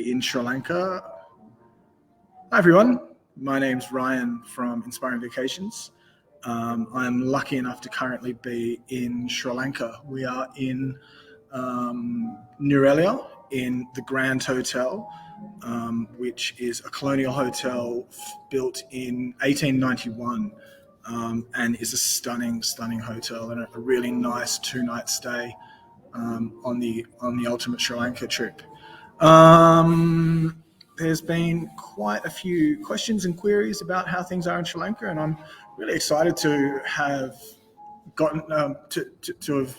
be in Sri Lanka. Hi everyone, my name's Ryan from Inspiring Vacations. I'm lucky enough to currently be in Sri Lanka. We are in Nuwara Eliya in the Grand Hotel, which is a colonial hotel built in 1891, and is a stunning hotel and a really nice 2-night stay on the ultimate Sri Lanka trip. There's been quite a few questions and queries about how things are in Sri Lanka, and I'm really excited to have gotten to have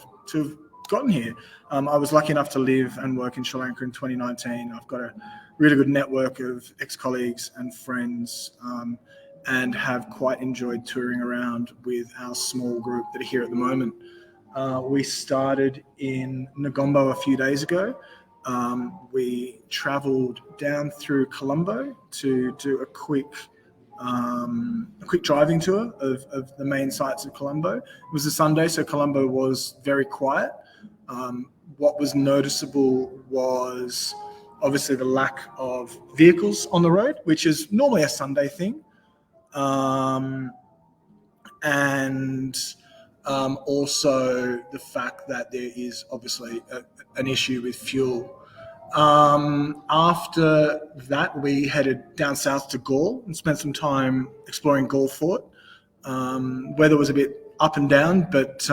gotten here. I was lucky enough to live and work in Sri Lanka in 2019. I've got a really good network of ex-colleagues and friends, and have quite enjoyed touring around with our small group that are here at the moment. We started in Negombo a few days ago. We travelled down through Colombo to do a quick driving tour of the main sites of Colombo. It was a Sunday, so Colombo was very quiet. What was noticeable was obviously the lack of vehicles on the road, which is normally a Sunday thing. And also the fact that there is obviously an issue with fuel. After that, we headed down south to Galle and spent some time exploring Galle Fort. Weather was a bit up and down, but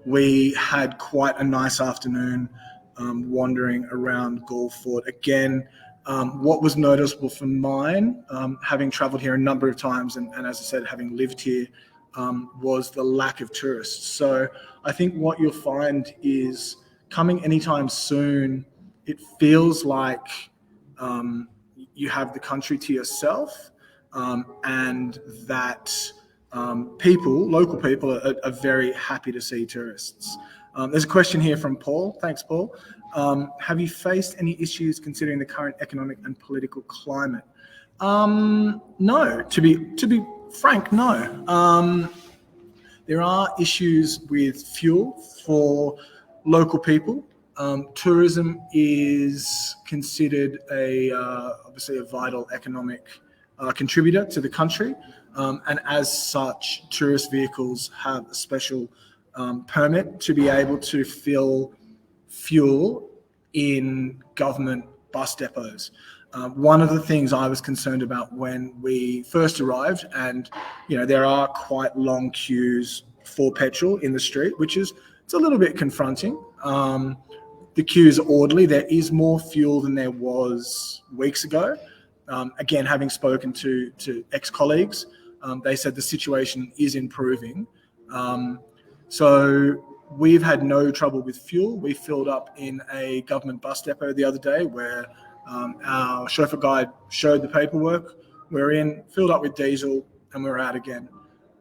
we had quite a nice afternoon wandering around Galle Fort. Again, what was noticeable for mine, having travelled here a number of times and as I said, having lived here, was the lack of tourists. So I think what you'll find is coming anytime soon, it feels like you have the country to yourself, and that local people are very happy to see tourists. There's a question here from Paul. Thanks, Paul. Have you faced any issues considering the current economic and political climate? No, to be frank, no. There are issues with fuel for local people. Tourism is considered obviously a vital economic contributor to the country, and as such, tourist vehicles have a special permit to be able to fill fuel in government bus depots. One of the things I was concerned about when we first arrived, and there are quite long queues for petrol in the street, it's a little bit confronting. The queues are orderly. There is more fuel than there was weeks ago. Again, having spoken to ex-colleagues, they said the situation is improving. So we've had no trouble with fuel. We filled up in a government bus depot the other day where our chauffeur guide showed the paperwork. We're in, filled up with diesel, and we're out again.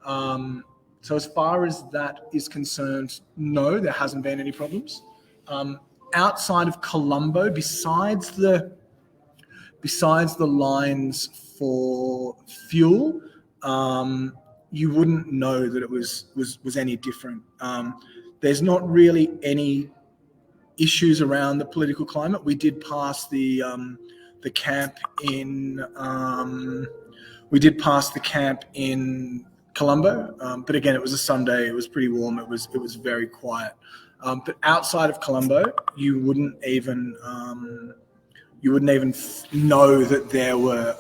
So as far as that is concerned, no, there hasn't been any problems. Outside of Colombo, besides the lines for fuel, you wouldn't know that it was any different. There's not really any issues around the political climate. We did pass the camp in Colombo, but again, it was a Sunday. It was pretty warm. It was very quiet. But outside of Colombo, you wouldn't even know that there were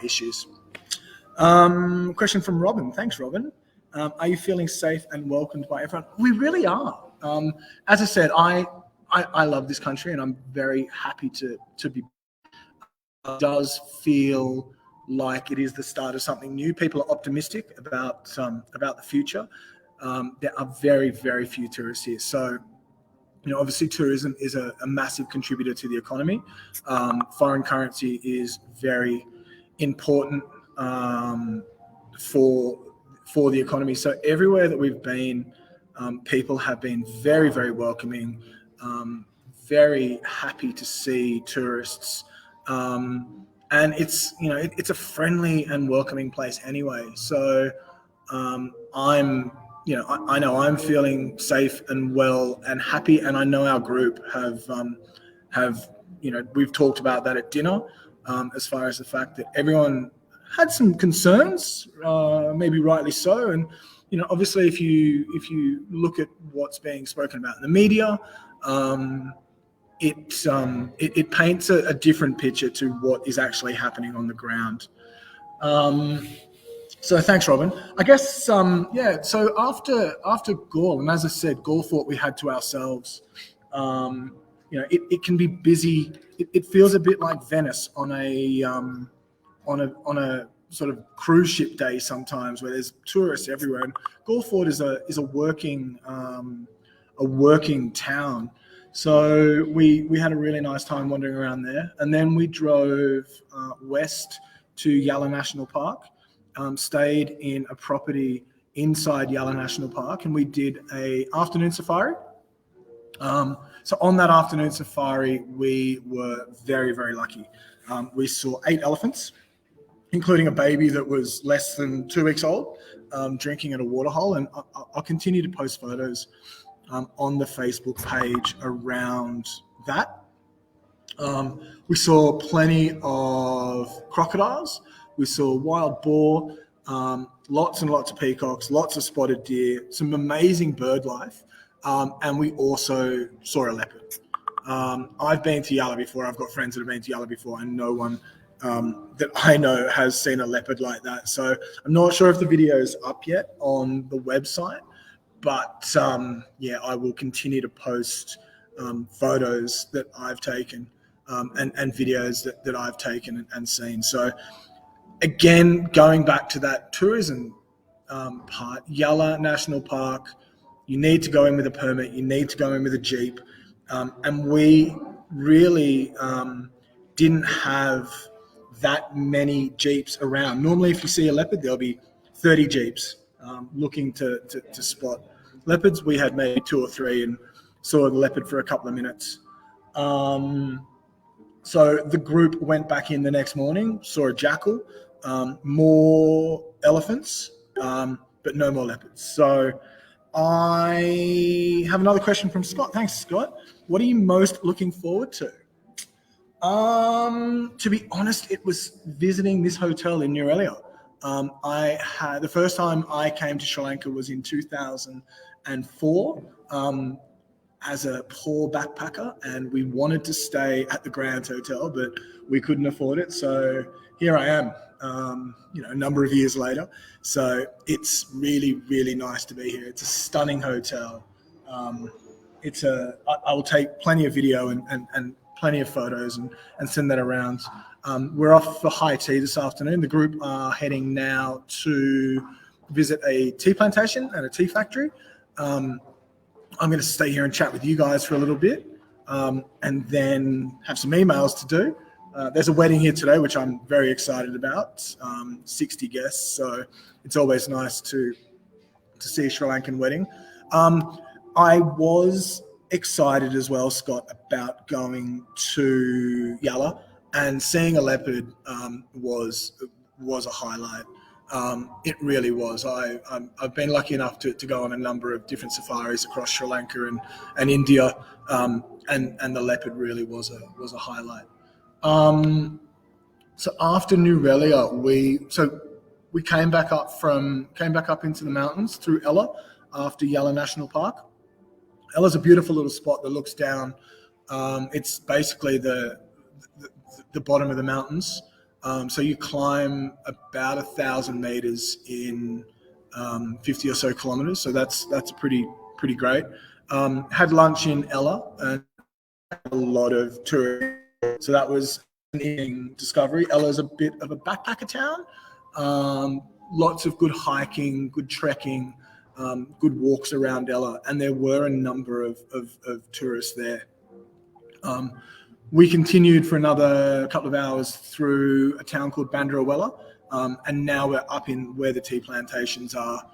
issues. Question from Robin. Thanks, Robin. Are you feeling safe and welcomed by everyone? We really are. As I said, I love this country, and I'm very happy to be. It does feel like it is the start of something new. People are optimistic about the future. There are very, very few tourists here. So, obviously tourism is a massive contributor to the economy. Foreign currency is very important for the economy. So everywhere that we've been, people have been very, very welcoming, very happy to see tourists. And it's a friendly and welcoming place anyway. So I know I'm feeling safe and well and happy, and I know our group have we've talked about that at dinner, as far as the fact that everyone had some concerns, maybe rightly so. And, obviously if you look at what's being spoken about in the media, it paints a different picture to what is actually happening on the ground. So thanks, Robin. I guess, so after Gaul, and as I said, Gaul thought we had to ourselves. It can be busy. It feels a bit like Venice on a sort of cruise ship day sometimes, where there's tourists everywhere. And Gaul Fort is a working town. So we had a really nice time wandering around there, and then we drove west to Yala National Park. Stayed in a property inside Yala National Park, and we did a afternoon safari. So on that afternoon safari, we were very, very lucky. We saw 8 elephants, including a baby that was less than 2 weeks old, drinking at a waterhole. And I'll continue to post photos on the Facebook page around that. We saw plenty of crocodiles. We saw wild boar, lots and lots of peacocks, lots of spotted deer, some amazing bird life, and we also saw a leopard. I've been to Yala before. I've got friends that have been to Yala before, and no one that I know has seen a leopard like that. So I'm not sure if the video is up yet on the website, but I will continue to post photos that I've taken and videos that I've taken and seen. So again, going back to that tourism part, Yala National Park, you need to go in with a permit, you need to go in with a Jeep. And we really didn't have that many Jeeps around. Normally, if you see a leopard, there'll be 30 Jeeps looking to spot leopards. We had maybe 2 or 3 and saw the leopard for a couple of minutes. So the group went back in the next morning, saw a jackal, more elephants, but no more leopards. So I have another question from Scott. Thanks, Scott. What are you most looking forward to? To be honest, it was visiting this hotel in Nuwara Eliya. The first time I came to Sri Lanka was in 2004 as a poor backpacker, and we wanted to stay at the Grand Hotel, but we couldn't afford it. So here I am, a number of years later. So it's really, really nice to be here. It's a stunning hotel. I will take plenty of video and plenty of photos and send that around. We're off for high tea this afternoon. The group are heading now to visit a tea plantation and a tea factory. I'm going to stay here and chat with you guys for a little bit, and then have some emails to do. There's a wedding here today, which I'm very excited about. 60 guests, so it's always nice to see a Sri Lankan wedding. I was excited as well, Scott, about going to Yala and seeing a leopard was a highlight. It really was. I've been lucky enough to go on a number of different safaris across Sri Lanka and India, and the leopard really was a highlight. So after Nuwara Eliya, we came back up into the mountains through Ella after Yala National Park. Ella's a beautiful little spot that looks down. It's basically the bottom of the mountains. So you climb about 1,000 meters in 50 or so kilometers. So that's pretty great. Had lunch in Ella and a lot of tourists. So that was an evening discovery. Ella's a bit of a backpacker town. Lots of good hiking, good trekking, good walks around Ella, and there were a number of tourists there. We continued for another couple of hours through a town called Bandarawella, and now we're up in where the tea plantations are,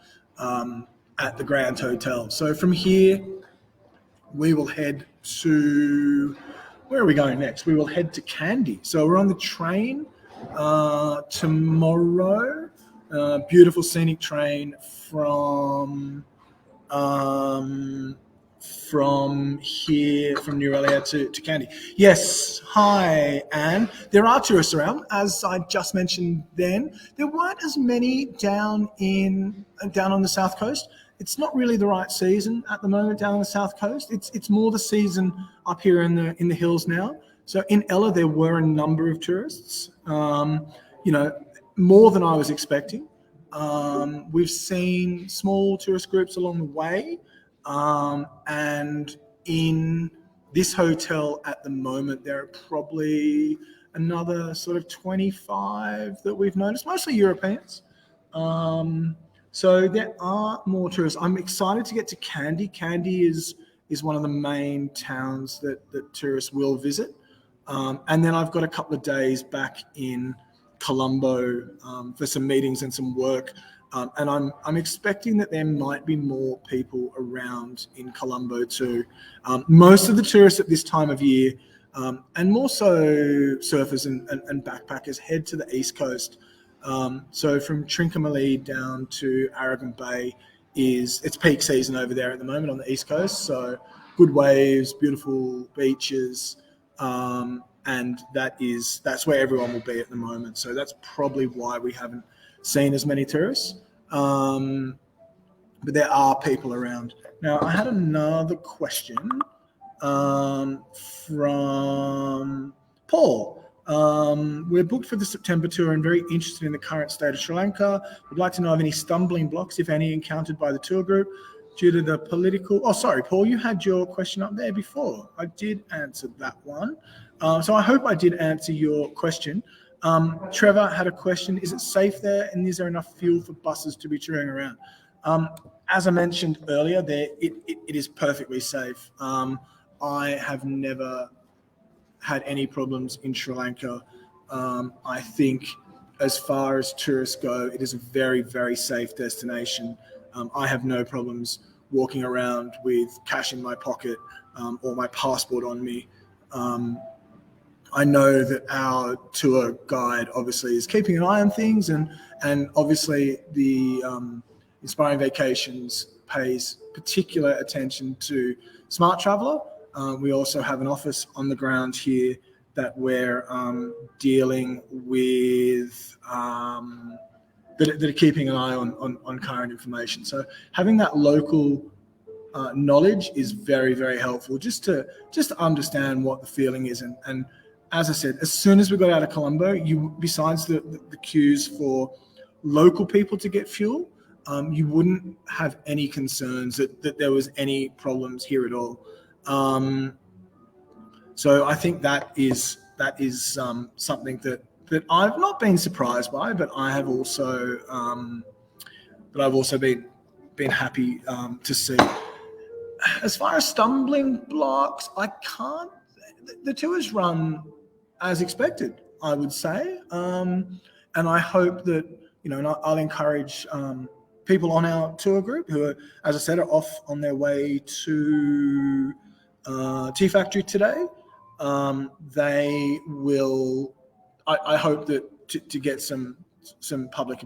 at the Grand Hotel. So from here, we will head to, where are we going next? We will head to Kandy. So we're on the train tomorrow, beautiful scenic train from from here, from Nuwara Eliya to Kandy. Yes, hi, Anne. There are tourists around, as I just mentioned then. There weren't as many down on the south coast. It's not really the right season at the moment down on the south coast. It's more the season up here in the hills now. So in Ella, there were a number of tourists. More than I was expecting. We've seen small tourist groups along the way. And in this hotel at the moment, there are probably another sort of 25 that we've noticed, mostly Europeans. So there are more tourists. I'm excited to get to Kandy. Kandy is one of the main towns that tourists will visit. And then I've got a couple of days back in Colombo for some meetings and some work. And I'm expecting that there might be more people around in Colombo too. Most of the tourists at this time of year, and more so surfers and backpackers, head to the east coast. So from Trincomalee down to Aragon Bay it's peak season over there at the moment on the east coast. So good waves, beautiful beaches, and that's where everyone will be at the moment. So that's probably why we haven't seen as many tourists, but there are people around. Now, I had another question from Paul. We're booked for the September tour and very interested in the current state of Sri Lanka. Would like to know of any stumbling blocks, if any, encountered by the tour group due to the political... Oh, sorry, Paul, you had your question up there before. I did answer that one. So I hope I did answer your question. Trevor had a question. Is it safe there, and is there enough fuel for buses to be touring around? As I mentioned earlier, it is perfectly safe. I have never had any problems in Sri Lanka. I think as far as tourists go, it is a very, very safe destination. I have no problems walking around with cash in my pocket or my passport on me. I know that our tour guide obviously is keeping an eye on things, and obviously the Inspiring Vacations pays particular attention to smart traveller. We also have an office on the ground here that we're dealing with, that are keeping an eye on current information. So having that local knowledge is very, very helpful just to understand what the feeling is. And as I said, as soon as we got out of Colombo, besides the queues for local people to get fuel, you wouldn't have any concerns that there was any problems here at all. So I think that is something that I've not been surprised by, but I have also been happy to see. As far as stumbling blocks, the tours run as expected, I would say, and I hope that and I'll encourage people on our tour group who are, as I said, are off on their way to Tea Factory today. They will. I hope that to get some public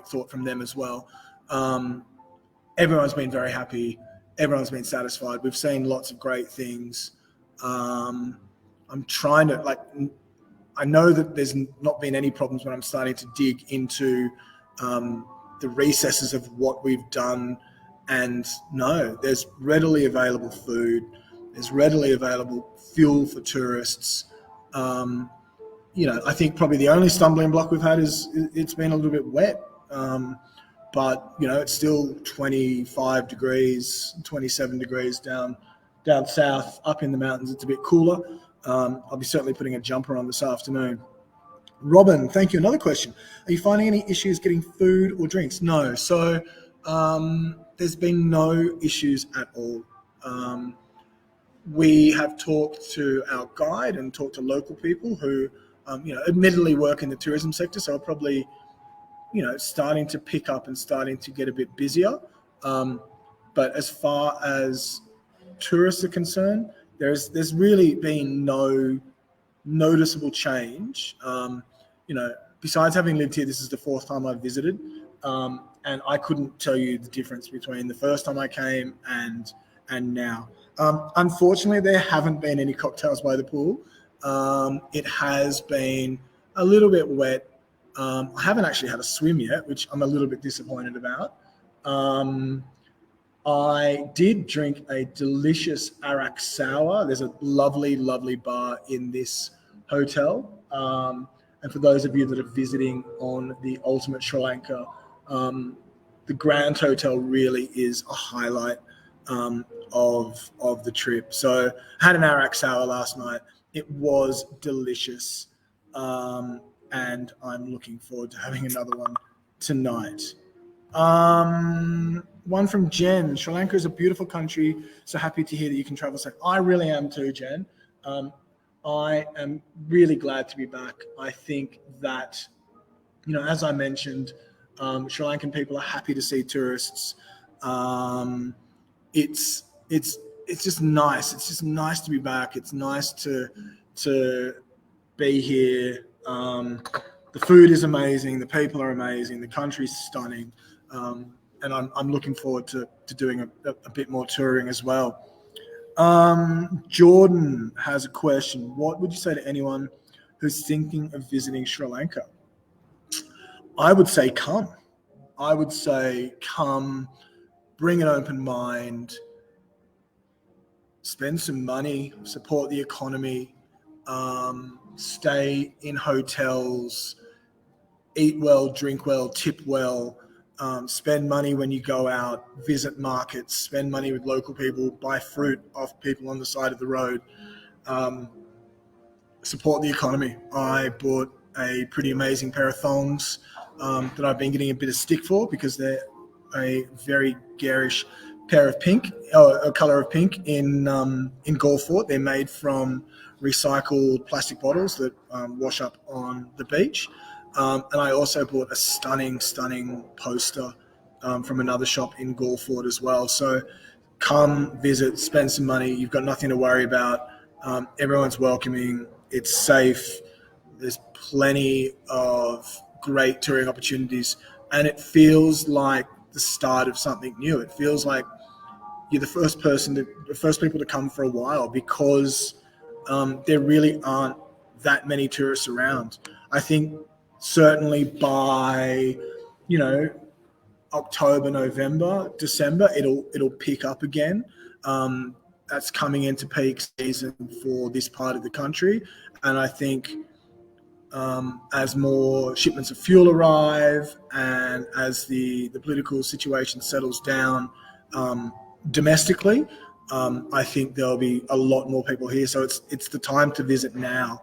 thought from them as well. Everyone's been very happy. Everyone's been satisfied. We've seen lots of great things. I'm trying to I know that there's not been any problems when I'm starting to dig into the recesses of what we've done. And no, there's readily available food. There's readily available fuel for tourists. I think probably the only stumbling block we've had is it's been a little bit wet. But it's still 25 degrees, 27 degrees down south. Up in the mountains, it's a bit cooler. I'll be certainly putting a jumper on this afternoon. Robin, thank you. Another question. Are you finding any issues getting food or drinks? No. So there's been no issues at all. We have talked to our guide and talked to local people who, admittedly work in the tourism sector, so are probably starting to pick up and starting to get a bit busier. But as far as tourists are concerned, there's really been no noticeable change. Besides having lived here, this is the fourth time I've visited, and I couldn't tell you the difference between the first time I came and and now. Unfortunately, there haven't been any cocktails by the pool. It has been a little bit wet. I haven't actually had a swim yet, which I'm a little bit disappointed about. I did drink a delicious arak sour. There's a lovely, lovely bar in this hotel. And for those of you that are visiting on the Ultimate Sri Lanka, the Grand Hotel really is a highlight of the trip. So I had an arak sour last night. It was delicious. And I'm looking forward to having another one tonight. One from Jen. Sri Lanka is a beautiful country. So happy to hear that you can travel. So I really am too, Jen. I am really glad to be back. I think that, as I mentioned, Sri Lankan people are happy to see tourists. It's just nice. It's just nice to be back. It's nice to be here. The food is amazing. The people are amazing. The country's stunning. And I'm looking forward to doing a bit more touring as well. Jordan has a question. What would you say to anyone who's thinking of visiting Sri Lanka? I would say come. Bring an open mind, spend some money, support the economy, stay in hotels, eat well, drink well, tip well, spend money when you go out, visit markets, spend money with local people, buy fruit off people on the side of the road, support the economy. I bought a pretty amazing pair of thongs that I've been getting a bit of stick for because they're a very garish pair of pink, a color of pink in Gulfport. They're made from recycled plastic bottles that wash up on the beach. And I also bought a stunning poster from another shop in Gulfport as well. So come visit, spend some money. You've got nothing to worry about. Everyone's welcoming. It's safe. There's plenty of great touring opportunities. And it feels like the start of something new. It feels like you're the first people to come for a while because there really aren't that many tourists around. I think certainly by, October, November, December, it'll pick up again. That's coming into peak season for this part of the country. And I think as more shipments of fuel arrive and as the political situation settles down domestically, I think there'll be a lot more people here. So it's the time to visit now.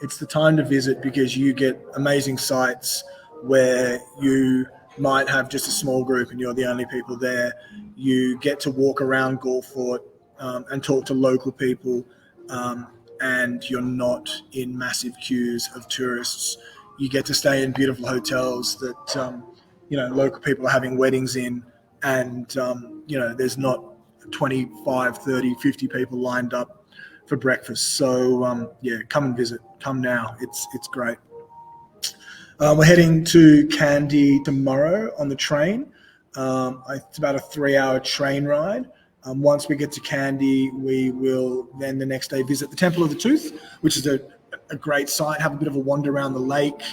It's the time to visit because you get amazing sites where you might have just a small group and you're the only people there. You get to walk around Gulfport and talk to local people, and you're not in massive queues of tourists. You get to stay in beautiful hotels that local people are having weddings in, and there's not 25, 30, 50 people lined up for breakfast. So come and visit. Come now. It's great. We're heading to Kandy tomorrow on the train. It's about a 3-hour train ride. Once we get to Kandy, we will then the next day visit the Temple of the Tooth, which is a great site, have a bit of a wander around the lake.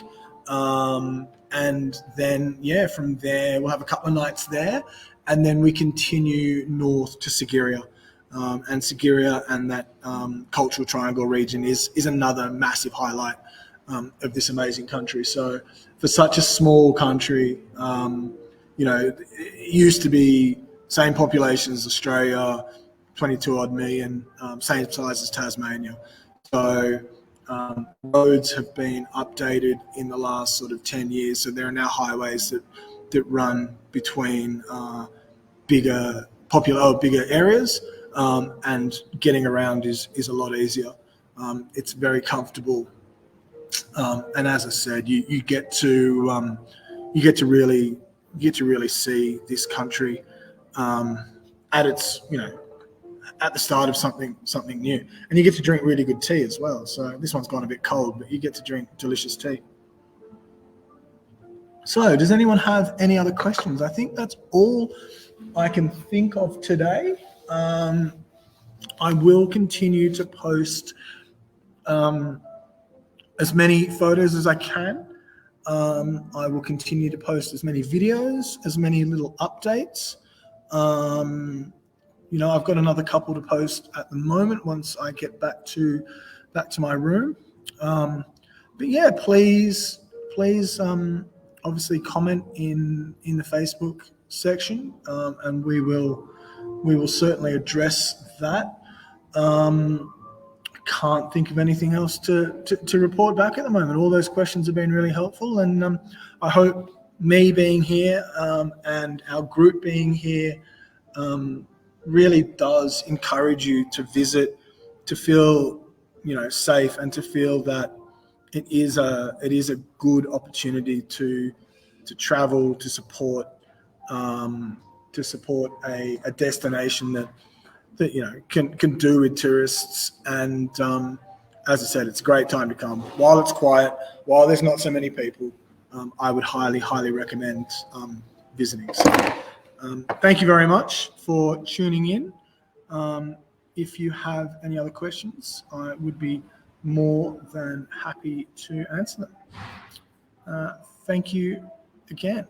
And then, from there, we'll have a couple of nights there. And then we continue north to Sigiriya. And Sigiriya and that cultural triangle region is another massive highlight of this amazing country. So for such a small country, it used to be same population as Australia, 22 odd million, same size as Tasmania. So roads have been updated in the last sort of 10 years. So there are now highways that run between bigger areas, and getting around is a lot easier. It's very comfortable. And as I said, you get to really see this country at its at the start of something new, and you get to drink really good tea as well. So this one's gone a bit cold, but you get to drink delicious tea. So does anyone have any other questions? I think that's all I can think of today. I will continue to post as many photos as I can. I will continue to post as many videos, as many little updates. I've got another couple to post at the moment once I get back to my room. But yeah, please, obviously comment in the Facebook section, and we will certainly address that. Can't think of anything else to report back at the moment. All those questions have been really helpful, and I hope me being here and our group being here really does encourage you to visit, to feel safe, and to feel that it is a good opportunity to travel, to support a destination that can do with tourists. And as I said, it's a great time to come. While it's quiet, while there's not so many people, I would highly recommend visiting. So thank you very much for tuning in. If you have any other questions, I would be more than happy to answer them. Thank you again.